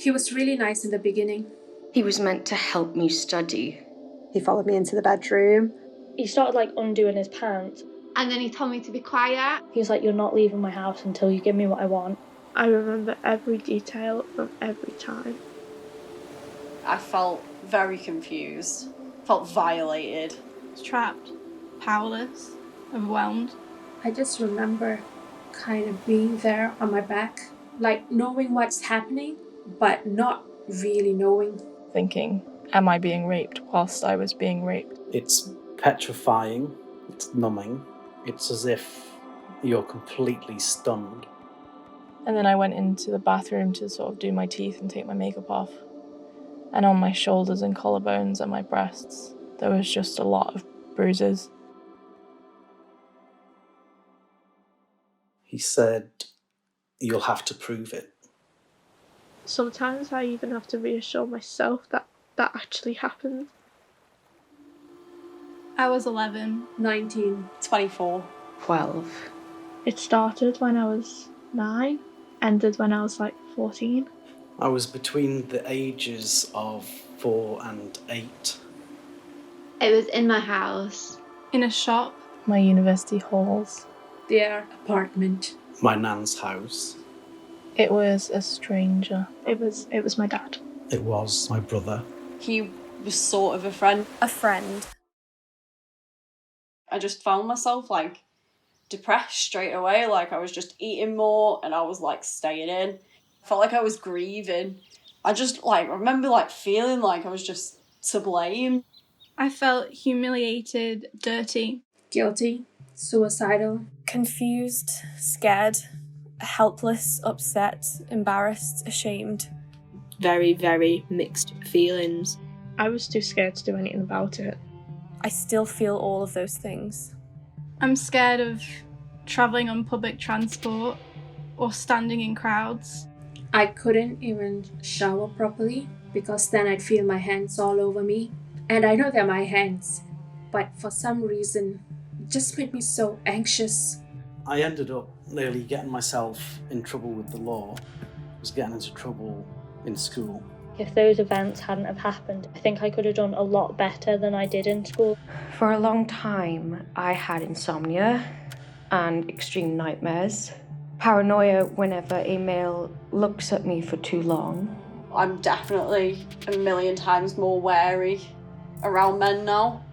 He was really nice in the beginning. He was meant to help me study. He followed me into the bedroom. He started undoing his pants. And then he told me to be quiet. He was like, "You're not leaving my house until you give me what I want." I remember every detail from every time. I felt very confused, felt violated. Trapped, powerless, overwhelmed. I just remember kind of being there on my back, knowing what's happening, but not really knowing. Thinking, am I being raped whilst I was being raped? It's petrifying, it's numbing, it's as if you're completely stunned. And then I went into the bathroom to sort of do my teeth and take my makeup off. And on my shoulders and collarbones and my breasts, there was just a lot of bruises. He said, "You'll have to prove it." Sometimes I even have to reassure myself that actually happened. I was 11. 19. 24. 12. It started when I was 9, ended when I was 14. I was between the ages of 4 and 8. It was in my house. In a shop. My university halls. Their apartment. My nan's house. It was a stranger. It was my dad. It was my brother. He was sort of a friend. A friend. I just found myself depressed straight away. I was just eating more and I was staying in. I felt like I was grieving. I just remember feeling like I was just to blame. I felt humiliated, dirty. Guilty. Suicidal. Confused, scared, helpless, upset, embarrassed, ashamed. Very, very mixed feelings. I was too scared to do anything about it. I still feel all of those things. I'm scared of travelling on public transport or standing in crowds. I couldn't even shower properly because then I'd feel my hands all over me. And I know they're my hands, but for some reason, it just made me so anxious. I ended up nearly getting myself in trouble with the law. I was getting into trouble in school. If those events hadn't have happened, I think I could have done a lot better than I did in school. For a long time, I had insomnia and extreme nightmares. Paranoia whenever a male looks at me for too long. I'm definitely a million times more wary around men now.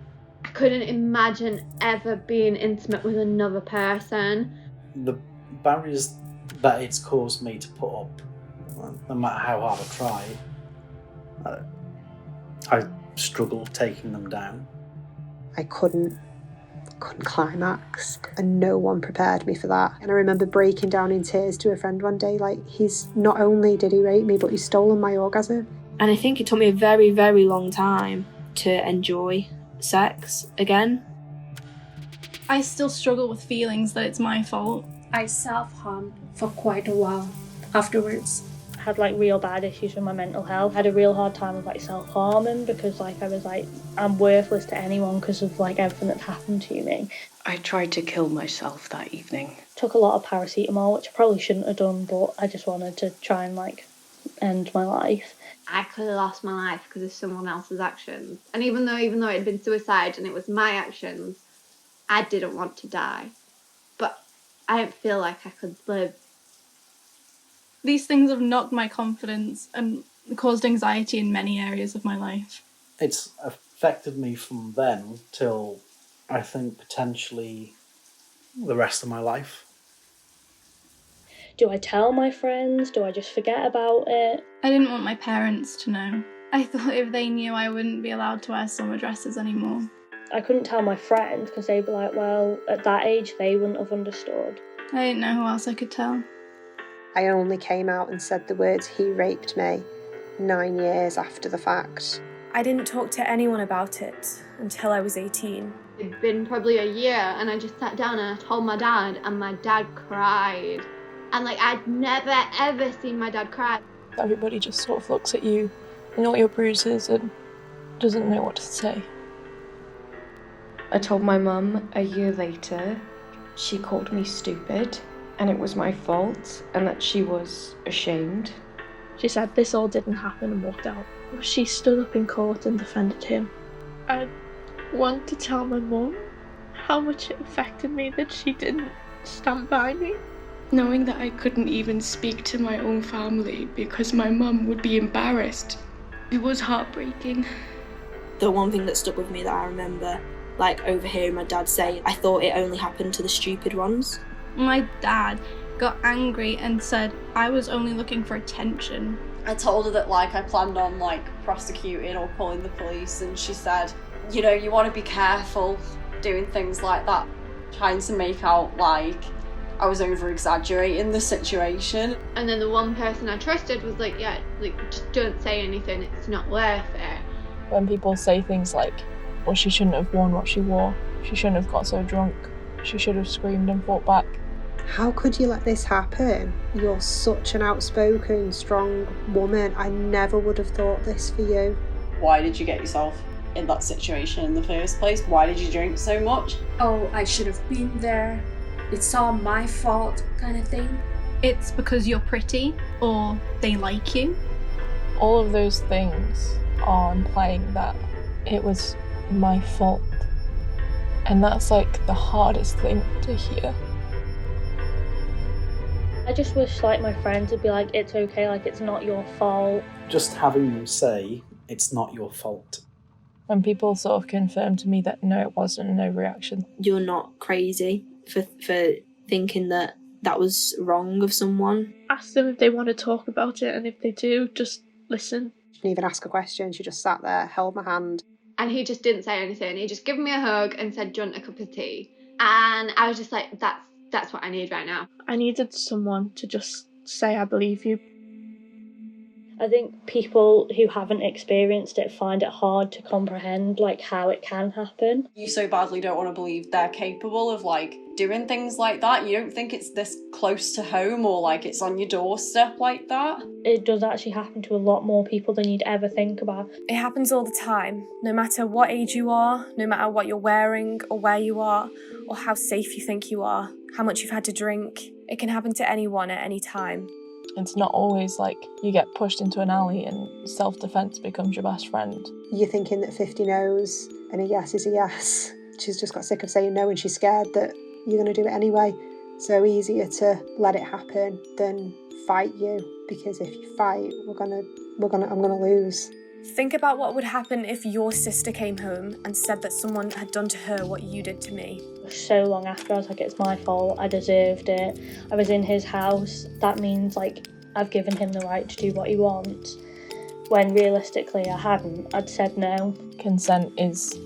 I couldn't imagine ever being intimate with another person. The barriers that it's caused me to put up, no matter how hard I try, I struggle taking them down. I couldn't climax, and no one prepared me for that. And I remember breaking down in tears to a friend one day, he's not only did he rape me, but he's stolen my orgasm. And I think it took me a very, very long time to enjoy sex again. I still struggle with feelings that it's my fault. I self-harmed for quite a while afterwards. I had real bad issues with my mental health. I had a real hard time with self-harming because I was I'm worthless to anyone because of everything that's happened to me. I tried to kill myself that evening. Took a lot of paracetamol, which I probably shouldn't have done, but I just wanted to try and end my life. I could have lost my life because of someone else's actions. And even though it had been suicide and it was my actions, I didn't want to die. But I didn't feel like I could live. These things have knocked my confidence and caused anxiety in many areas of my life. It's affected me from then till I think potentially the rest of my life. Do I tell my friends? Do I just forget about it? I didn't want my parents to know. I thought if they knew, I wouldn't be allowed to wear summer dresses anymore. I couldn't tell my friends because they'd be like, well, at that age, they wouldn't have understood. I didn't know who else I could tell. I only came out and said the words "he raped me" 9 years after the fact. I didn't talk to anyone about it until I was 18. It'd been probably a year and I just sat down and I told my dad and my dad cried. And I'd never ever seen my dad cry. Everybody just sort of looks at you and all your bruises and doesn't know what to say. I told my mum a year later. She called me stupid and it was my fault and that she was ashamed. She said this all didn't happen and walked out. She stood up in court and defended him. I want to tell my mum how much it affected me that she didn't stand by me. Knowing that I couldn't even speak to my own family because my mum would be embarrassed, it was heartbreaking. The one thing that stuck with me that I remember, like overhearing my dad say, I thought it only happened to the stupid ones. My dad got angry and said I was only looking for attention. I told her that like I planned on like prosecuting or calling the police, and she said, you know, you want to be careful doing things like that, trying to make out like I was over exaggerating the situation. And then the one person I trusted was like, yeah, like just don't say anything, it's not worth it. When people say things like, well, she shouldn't have worn what she wore, she shouldn't have got so drunk, she should have screamed and fought back. How could you let this happen? You're such an outspoken, strong woman. I never would have thought this for you. Why did you get yourself in that situation in the first place? Why did you drink so much? Oh, I should have been there. It's all my fault kind of thing. It's because you're pretty or they like you. All of those things are implying that it was my fault. And that's like the hardest thing to hear. I just wish like my friends would be like, it's okay, like it's not your fault. Just having them say, it's not your fault. When people sort of confirm to me that no, it wasn't an overreaction. You're not crazy for thinking that that was wrong of someone. Ask them if they want to talk about it, and if they do, just listen. She didn't even ask a question. She just sat there, held my hand. And he just didn't say anything. He just gave me a hug and said, do you want a cup of tea? And I was just like, that's what I need right now. I needed someone to just say, I believe you. I think people who haven't experienced it find it hard to comprehend like how it can happen. You so badly don't want to believe they're capable of like doing things like that. You don't think it's this close to home or like it's on your doorstep like that. It does actually happen to a lot more people than you'd ever think about. It happens all the time, no matter what age you are, no matter what you're wearing or where you are, or how safe you think you are, how much you've had to drink. It can happen to anyone at any time. It's not always like you get pushed into an alley and self-defense becomes your best friend. You're thinking that 50 no's and a yes is a yes. She's just got sick of saying no and she's scared that you're going to do it anyway. So easier to let it happen than fight you, because if you fight, I'm gonna lose. Think about what would happen if your sister came home and said that someone had done to her what you did to me. So long after, I was like, it's my fault, I deserved it. I was in his house, that means like I've given him the right to do what he wants. When realistically I hadn't, I'd said no. Consent is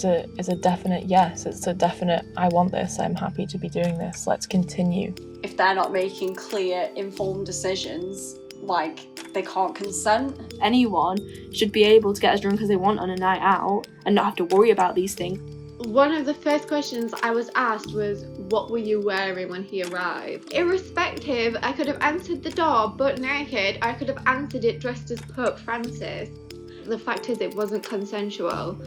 a definite yes. It's a definite, I want this, I'm happy to be doing this, let's continue. If they're not making clear, informed decisions, like they can't consent. Anyone should be able to get as drunk as they want on a night out and not have to worry about these things. One of the first questions I was asked was, what were you wearing when he arrived? Irrespective, I could have answered the door butt naked, I could have answered it dressed as Pope Francis. The fact is, it wasn't consensual.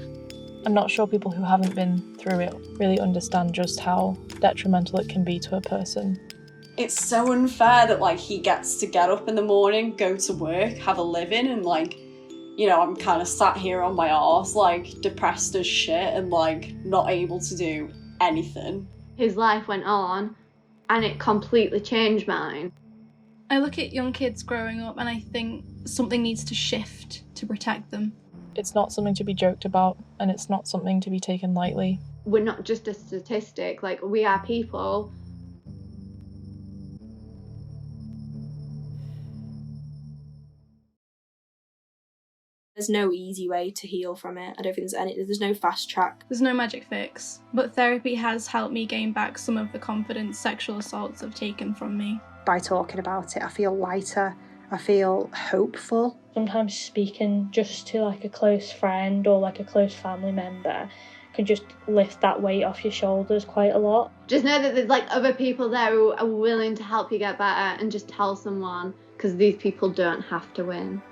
I'm not sure people who haven't been through it really understand just how detrimental it can be to a person. It's so unfair that like he gets to get up in the morning, go to work, have a living, and like, you know, I'm kind of sat here on my arse, like depressed as shit and like not able to do anything. His life went on and it completely changed mine. I look at young kids growing up and I think something needs to shift to protect them. It's not something to be joked about, and it's not something to be taken lightly. We're not just a statistic, like we are people. There's no easy way to heal from it. I don't think there's no fast track. There's no magic fix, but therapy has helped me gain back some of the confidence sexual assaults have taken from me. By talking about it, I feel lighter, I feel hopeful. Sometimes speaking just to like a close friend or like a close family member can just lift that weight off your shoulders quite a lot. Just know that there's like other people there who are willing to help you get better, and just tell someone, because these people don't have to win.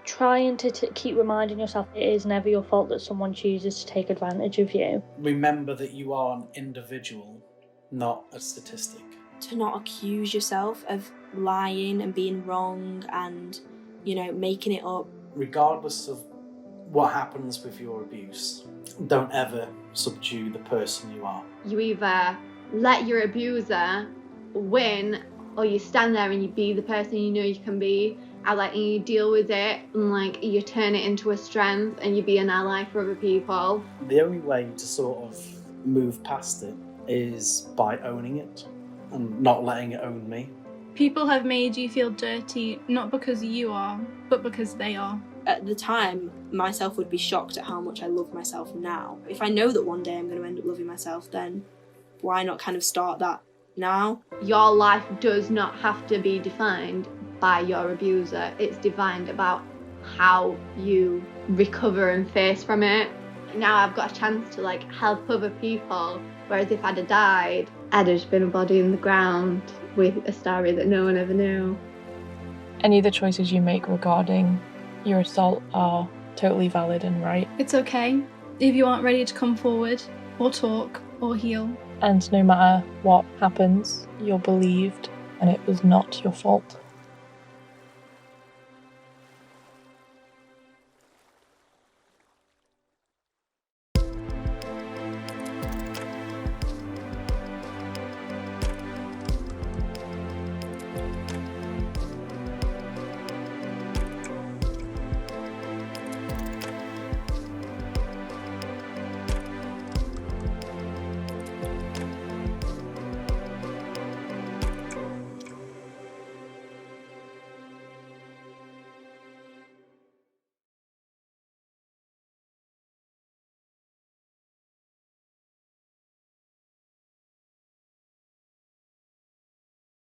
Trying to keep reminding yourself it is never your fault that someone chooses to take advantage of you. Remember that you are an individual, not a statistic. To not accuse yourself of lying and being wrong and, making it up. Regardless of what happens with your abuse, don't ever subdue the person you are. You either let your abuser win, or you stand there and you be the person you know you can be, and you deal with it, and you turn it into a strength, and you be an ally for other people. The only way to sort of move past it is by owning it and not letting it own me. People have made you feel dirty, not because you are, but because they are. At the time, myself would be shocked at how much I love myself now. If I know that one day I'm going to end up loving myself, then why not kind of start that now? Your life does not have to be defined by your abuser. It's defined about how you recover and face from it. Now I've got a chance to help other people, whereas if I'd have died, I'd have just been a body in the ground with a story that no one ever knew. Any of the choices you make regarding your assault are totally valid and right. It's okay if you aren't ready to come forward, or talk, or heal. And no matter what happens, you're believed and it was not your fault.